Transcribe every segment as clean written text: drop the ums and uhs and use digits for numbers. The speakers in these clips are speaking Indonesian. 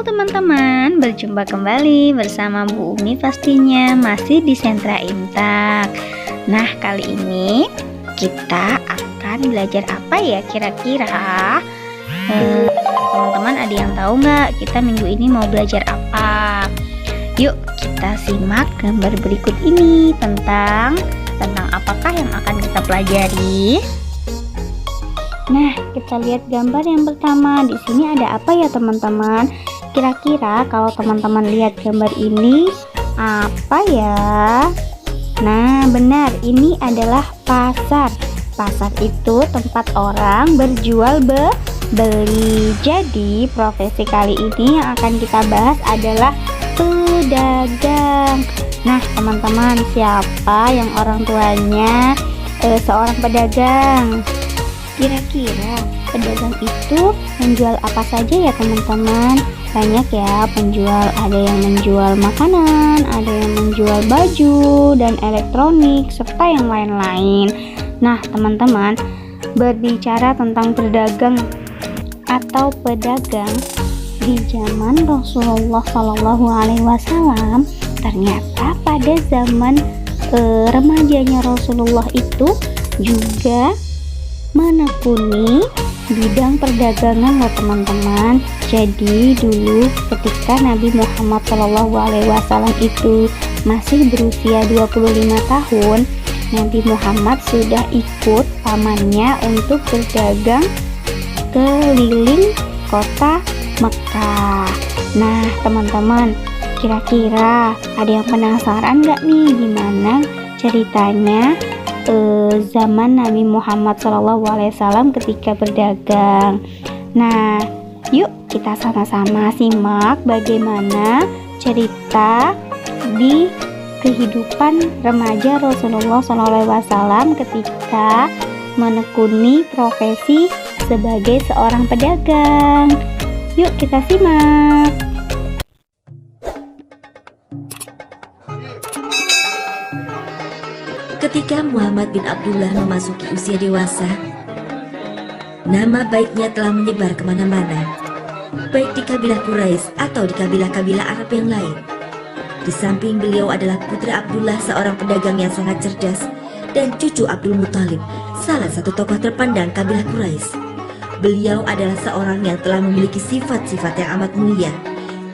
teman-teman, berjumpa kembali bersama Bu Umi pastinya masih di Sentra Imtak. Nah, kali ini kita akan belajar apa ya kira-kira? Teman-teman ada yang tahu nggak kita minggu ini mau belajar apa? Yuk kita simak gambar berikut ini tentang apakah yang akan kita pelajari. Nah, kita lihat gambar yang pertama. Di sini ada apa ya teman-teman? Kira-kira kalau teman-teman lihat gambar ini apa ya? Nah, benar, ini adalah pasar. Pasar itu tempat orang berjual beli. Jadi, profesi kali ini yang akan kita bahas adalah pedagang. Nah, teman-teman, siapa yang orang tuanya seorang pedagang? Kira-kira pedagang itu menjual apa saja ya teman-teman? Banyak ya penjual, ada yang menjual makanan, ada yang menjual baju dan elektronik, serta yang lain-lain. Nah teman-teman, berbicara tentang pedagang atau pedagang di zaman Rasulullah SAW, ternyata pada zaman remajanya Rasulullah itu juga menekuni bidang perdagangan loh teman-teman. Jadi dulu ketika Nabi Muhammad SAW itu masih berusia 25 tahun, Nabi Muhammad sudah ikut pamannya untuk berdagang keliling kota Mekah. Nah teman-teman, kira-kira ada yang penasaran nggak nih gimana ceritanya zaman Nabi Muhammad SAW ketika berdagang? Nah, yuk kita sama-sama simak bagaimana cerita di kehidupan remaja Rasulullah SAW ketika menekuni profesi sebagai seorang pedagang. Yuk kita simak. Ketika Muhammad bin Abdullah memasuki usia dewasa, nama baiknya telah menyebar kemana-mana, baik di kabilah Quraisy atau di kabilah-kabilah Arab yang lain. Di samping beliau adalah putra Abdullah, seorang pedagang yang sangat cerdas, dan cucu Abdul Muthalib, salah satu tokoh terpandang kabilah Quraisy. Beliau adalah seorang yang telah memiliki sifat-sifat yang amat mulia,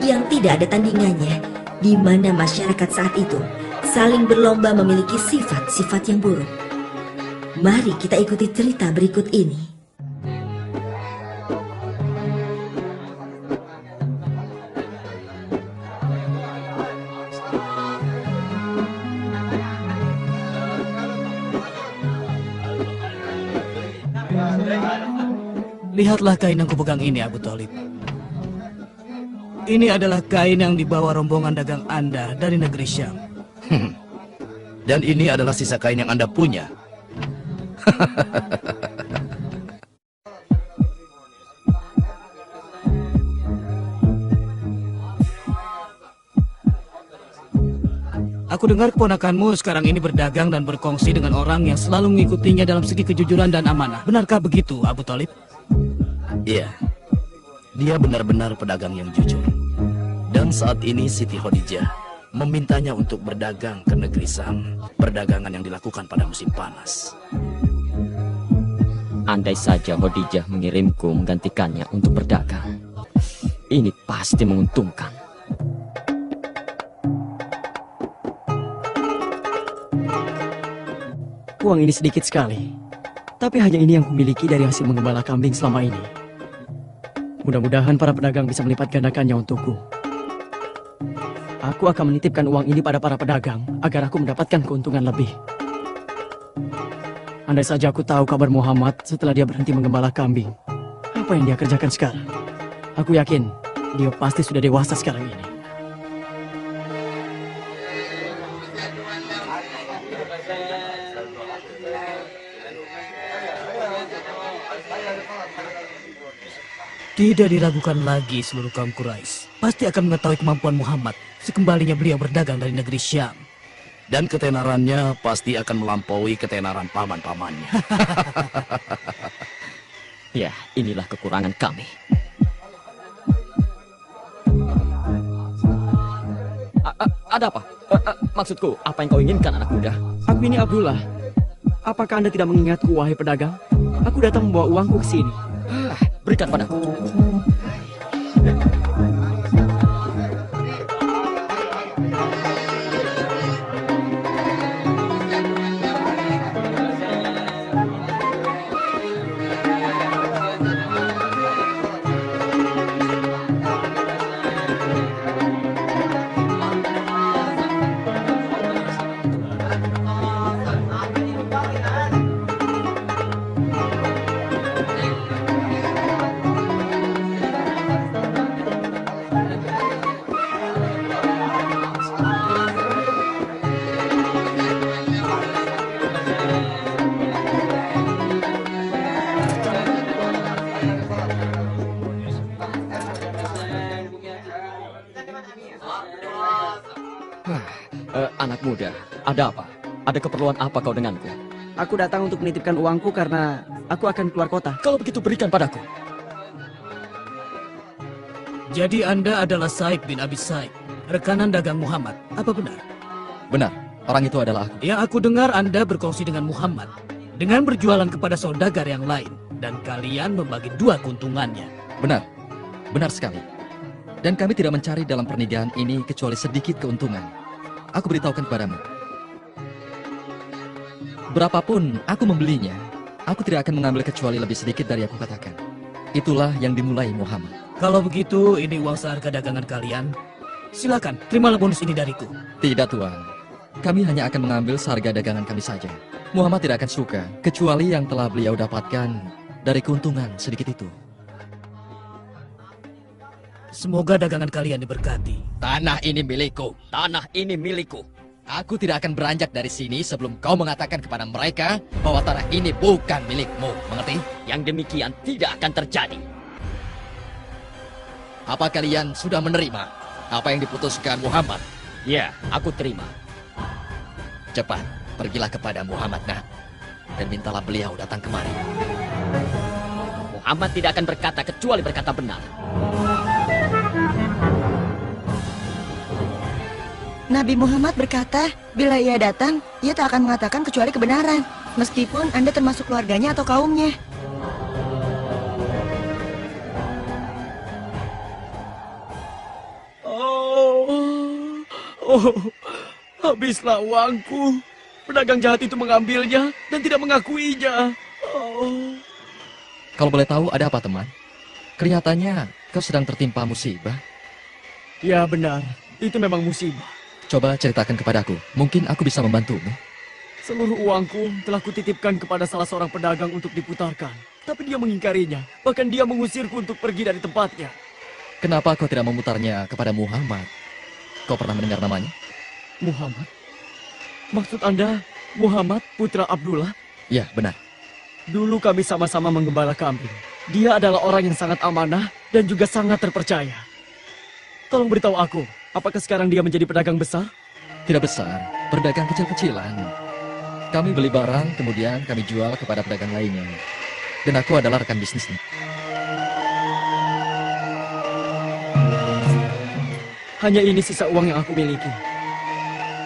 yang tidak ada tandingannya, di mana masyarakat saat itu saling berlomba memiliki sifat-sifat yang buruk. Mari kita ikuti cerita berikut ini. Lihatlah kain yang kupegang ini, Abu Thalib. Ini adalah kain yang dibawa rombongan dagang Anda dari negeri Syam. Dan ini adalah sisa kain yang Anda punya. Aku dengar keponakanmu sekarang ini berdagang dan berkongsi dengan orang yang selalu mengikutinya dalam segi kejujuran dan amanah. Benarkah begitu, Abu Thalib? Iya, dia benar-benar pedagang yang jujur. Dan saat ini Siti Khadijah memintanya untuk berdagang ke negeri Sam, perdagangan yang dilakukan pada musim panas. Andai saja Khadijah mengirimku menggantikannya untuk berdagang, ini pasti menguntungkan. Uang ini sedikit sekali, tapi hanya ini yang kumiliki dari hasil mengembala kambing selama ini. Mudah-mudahan para pedagang bisa melipat gandakannya untukku. Aku akan menitipkan uang ini pada para pedagang agar aku mendapatkan keuntungan lebih. Andai saja aku tahu kabar Muhammad setelah dia berhenti menggembala kambing, apa yang dia kerjakan sekarang? Aku yakin dia pasti sudah dewasa sekarang ini. Tidak diragukan lagi seluruh kaum Quraisy pasti akan mengetahui kemampuan Muhammad sekembalinya beliau berdagang dari negeri Syam. Dan ketenarannya pasti akan melampaui ketenaran paman-pamannya. Ya, inilah kekurangan kami. Ada apa? Maksudku, apa yang kau inginkan anak muda? Aku ini Abdullah. Apakah Anda tidak mengingatku, wahai pedagang? Aku datang membawa uangku ke sini. Berikan padaku. Anak muda, ada apa? Ada keperluan apa kau denganku? Aku datang untuk menitipkan uangku karena aku akan keluar kota. Kalau begitu berikan padaku. Jadi Anda adalah Said bin Abi Said, rekanan dagang Muhammad. Apa benar? Benar, orang itu adalah aku. Yang aku dengar Anda berkongsi dengan Muhammad dengan berjualan kepada saudagar yang lain dan kalian membagi dua keuntungannya. Benar, benar sekali. Dan kami tidak mencari dalam perniagaan ini kecuali sedikit keuntungan. Aku beritahukan kepadamu. Berapapun aku membelinya, aku tidak akan mengambil kecuali lebih sedikit dari aku katakan. Itulah yang dimulai Muhammad. Kalau begitu, ini uang seharga dagangan kalian. Silakan, terimalah bonus ini dariku. Tidak, Tuan. Kami hanya akan mengambil seharga dagangan kami saja. Muhammad tidak akan suka, kecuali yang telah beliau dapatkan dari keuntungan sedikit itu. Semoga dagangan kalian diberkati. Tanah ini milikku. Tanah ini milikku. Aku tidak akan beranjak dari sini sebelum kau mengatakan kepada mereka bahwa tanah ini bukan milikmu. Mengerti? Yang demikian tidak akan terjadi. Apa kalian sudah menerima apa yang diputuskan Muhammad? Ya, aku terima. Cepat, pergilah kepada Muhammad nak, dan mintalah beliau datang kemari. Muhammad tidak akan berkata kecuali berkata benar. Nabi Muhammad berkata, bila ia datang, ia tak akan mengatakan kecuali kebenaran, meskipun Anda termasuk keluarganya atau kaumnya. Habislah uangku. Pedagang jahat itu mengambilnya dan tidak mengakuinya. Kalau boleh tahu ada apa teman? Kelihatannya kau sedang tertimpa musibah. Ya benar, itu memang musibah. Coba ceritakan kepadaku, mungkin aku bisa membantumu. Seluruh uangku telah kutitipkan kepada salah seorang pedagang untuk diputarkan. Tapi dia mengingkarinya, bahkan dia mengusirku untuk pergi dari tempatnya. Kenapa kau tidak memutarnya kepada Muhammad? Kau pernah mendengar namanya? Muhammad? Maksud Anda Muhammad putra Abdullah? Ya, benar. Dulu kami sama-sama menggembala kambing. Dia adalah orang yang sangat amanah dan juga sangat terpercaya. Tolong beritahu aku, apakah sekarang dia menjadi pedagang besar? Tidak besar, berdagang kecil-kecilan. Kami beli barang, kemudian kami jual kepada pedagang lainnya. Dan aku adalah rekan bisnisnya. Hanya ini sisa uang yang aku miliki.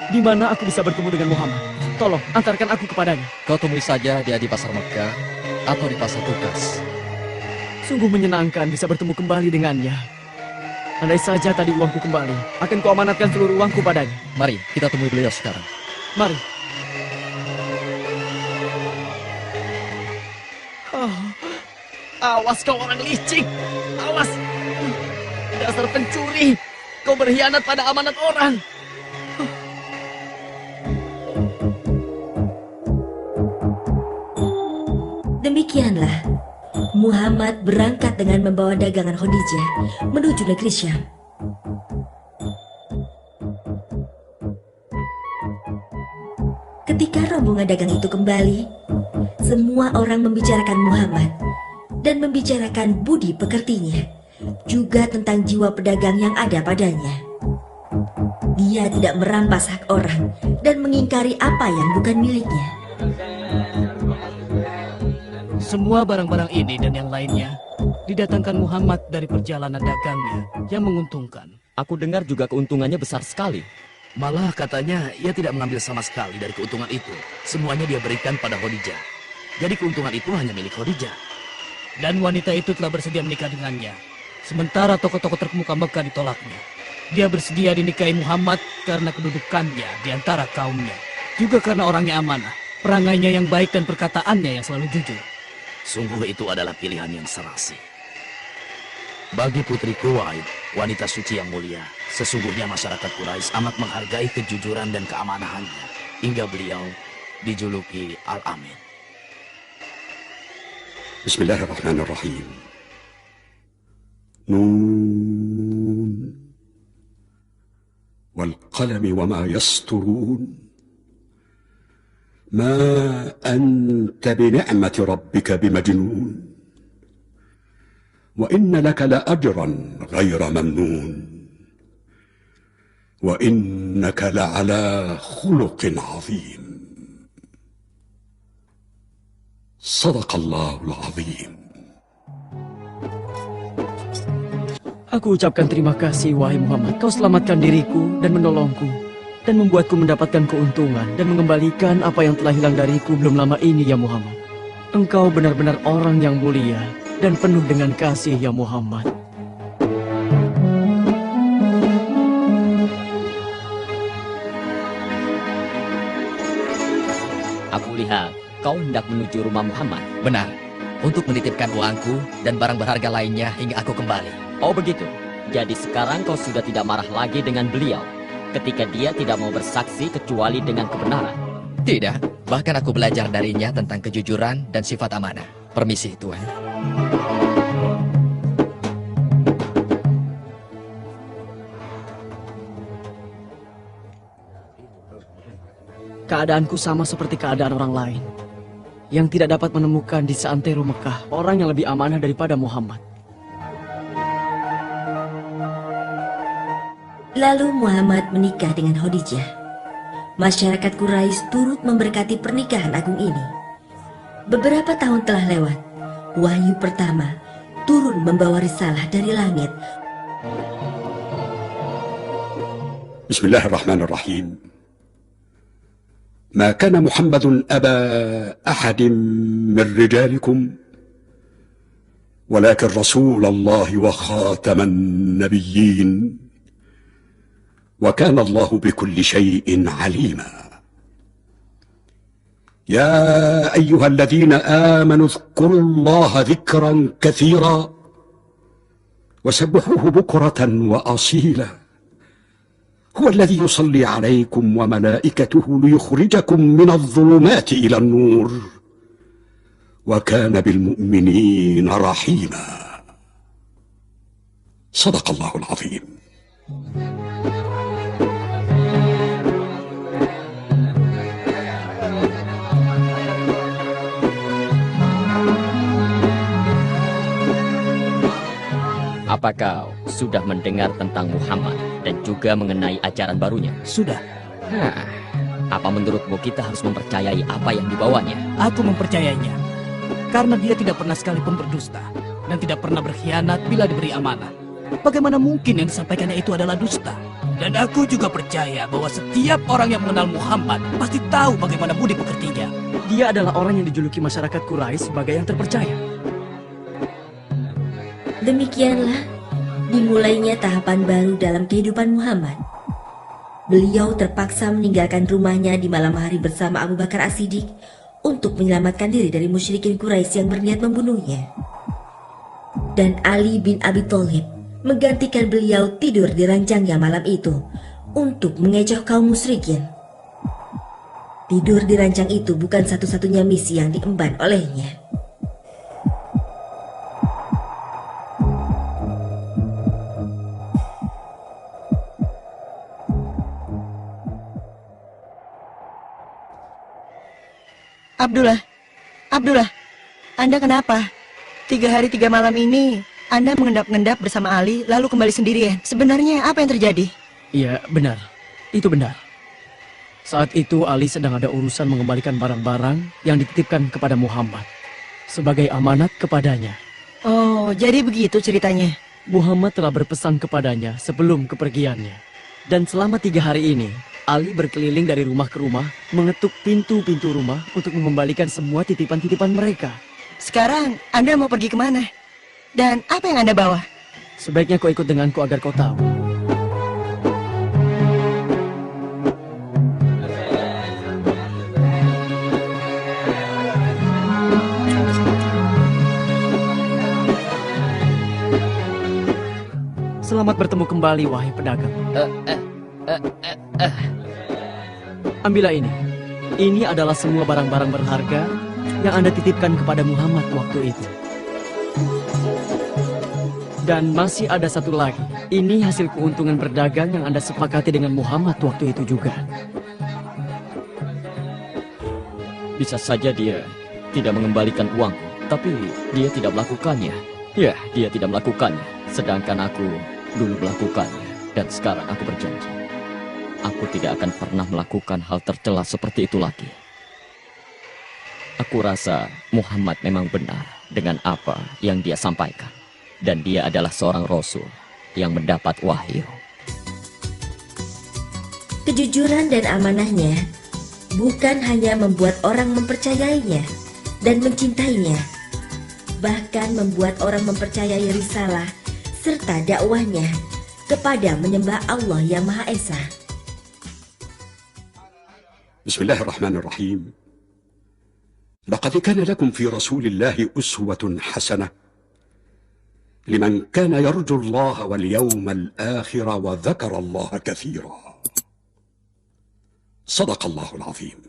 Di mana aku bisa bertemu dengan Muhammad? Tolong, antarkan aku kepadanya. Kau temui saja dia di pasar Mekah atau di pasar Tukas. Sungguh menyenangkan bisa bertemu kembali dengannya. Andai saja tadi uangku kembali, akan kuamanatkan seluruh uangku padanya. Mari, kita temui beliau sekarang. Mari. Awas kau orang licik. Awas. Dasar pencuri. Kau berkhianat pada amanat orang. Demikianlah, Muhammad berangkat dengan membawa dagangan Khadijah menuju negeri Syam. Ketika rombongan dagang itu kembali, semua orang membicarakan Muhammad dan membicarakan budi pekertinya, juga tentang jiwa pedagang yang ada padanya. Dia tidak merampas hak orang dan mengingkari apa yang bukan miliknya. Semua barang-barang ini dan yang lainnya didatangkan Muhammad dari perjalanan dagangnya yang menguntungkan. Aku dengar juga keuntungannya besar sekali. Malah katanya ia tidak mengambil sama sekali dari keuntungan itu. Semuanya dia berikan pada Khadijah. Jadi keuntungan itu hanya milik Khadijah. Dan wanita itu telah bersedia menikah dengannya. Sementara tokoh-tokoh terkemuka Mekah ditolaknya. Dia bersedia dinikahi Muhammad karena kedudukannya di antara kaumnya. Juga karena orangnya amanah, perangainya yang baik dan perkataannya yang selalu jujur. Sungguh itu adalah pilihan yang serasi. Bagi putri Kuwait, wanita suci yang mulia, sesungguhnya masyarakat Quraisy amat menghargai kejujuran dan keamanahannya, hingga beliau dijuluki Al-Amin. Bismillahirrahmanirrahim. Nun wal qalami wa ma yasturun. Ma anta bi ni'mati rabbika bimajnun. وإن لك لأجرا غير ممنون وإنك لعلى خلق عظيم صدق الله العظيم. Aku ucapkan terima kasih, wahai Muhammad. Kau selamatkan diriku dan menolongku, dan membuatku mendapatkan keuntungan dan mengembalikan apa yang telah hilang dariku belum lama ini, ya Muhammad. Engkau benar-benar orang yang mulia dan penuh dengan kasih, ya Muhammad. Aku lihat kau hendak menuju rumah Muhammad. Benar, untuk menitipkan uangku dan barang berharga lainnya hingga aku kembali. Oh begitu. Jadi sekarang kau sudah tidak marah lagi dengan beliau ketika dia tidak mau bersaksi kecuali dengan kebenaran. Tidak, bahkan aku belajar darinya tentang kejujuran dan sifat amanah. Permisi, Tuan. Keadaanku sama seperti keadaan orang lain yang tidak dapat menemukan di seantero Mekah orang yang lebih amanah daripada Muhammad. Lalu Muhammad menikah dengan Khadijah. Masyarakat Quraisy turut memberkati pernikahan agung ini. Beberapa tahun telah lewat. Wahyu pertama turun membawa risalah dari langit. Bismillahirrahmanirrahim. ما كان محمد أبا أحد من رجالكم ولكن رسول الله وخاتم النبيين وكان الله بكل شيء عليما. يا أيها الذين آمنوا اذكروا الله ذكرا كثيرا وسبحوه بكرة وأصيلا. هو الذي يصلي عليكم وملائكته ليخرجكم من الظلمات إلى النور وكان بالمؤمنين رحيما. صدق الله العظيم. Apa kau sudah mendengar tentang Muhammad dan juga mengenai ajaran barunya? Sudah. Apa menurutmu kita harus mempercayai apa yang dibawanya? Aku mempercayainya. Karena dia tidak pernah sekalipun berdusta dan tidak pernah berkhianat bila diberi amanah. Bagaimana mungkin yang disampaikannya itu adalah dusta? Dan aku juga percaya bahwa setiap orang yang mengenal Muhammad pasti tahu bagaimana budi pekertinya. Dia adalah orang yang dijuluki masyarakat Quraisy sebagai yang terpercaya. Demikianlah dimulainya tahapan baru dalam kehidupan Muhammad. Beliau terpaksa meninggalkan rumahnya di malam hari bersama Abu Bakar As-Siddiq untuk menyelamatkan diri dari musyrikin Quraisy yang berniat membunuhnya. Dan Ali bin Abi Thalib menggantikan beliau tidur di ranjangnya malam itu untuk mengecoh kaum musyrikin. Tidur di ranjang itu bukan satu-satunya misi yang diemban olehnya. Abdullah, Anda kenapa? 3 hari 3 malam ini Anda mengendap-endap bersama Ali lalu kembali sendirian. Sebenarnya apa yang terjadi? Iya, benar. Itu benar. Saat itu Ali sedang ada urusan mengembalikan barang-barang yang dititipkan kepada Muhammad sebagai amanat kepadanya. Oh, jadi begitu ceritanya. Muhammad telah berpesan kepadanya sebelum kepergiannya Dan selama 3 hari ini, Ali berkeliling dari rumah ke rumah, mengetuk pintu-pintu rumah untuk mengembalikan semua titipan-titipan mereka. Sekarang Anda mau pergi kemana? Dan apa yang Anda bawa? Sebaiknya kau ikut denganku agar kau tahu. Selamat bertemu kembali, wahai pedagang. Ambillah ini. Ini adalah semua barang-barang berharga yang Anda titipkan kepada Muhammad waktu itu. Dan masih ada satu lagi. Ini hasil keuntungan berdagang yang Anda sepakati dengan Muhammad waktu itu juga. Bisa saja dia tidak mengembalikan uangku, tapi dia tidak melakukannya. Ya, dia tidak melakukannya. Sedangkan aku dulu melakukannya. Dan sekarang aku berjanji, aku tidak akan pernah melakukan hal tercela seperti itu lagi. Aku rasa Muhammad memang benar dengan apa yang dia sampaikan. Dan dia adalah seorang Rasul yang mendapat wahyu. Kejujuran dan amanahnya bukan hanya membuat orang mempercayainya dan mencintainya, bahkan membuat orang mempercayai risalah serta dakwahnya kepada menyembah Allah yang Maha Esa. Bismillahirrahmanirrahim. Laqad kana lakum fi Rasulillahi uswatun hasanah liman kana yarju Allah wal yawmal akhir wa dzakara Allah katsira. Sadaqallahul azim.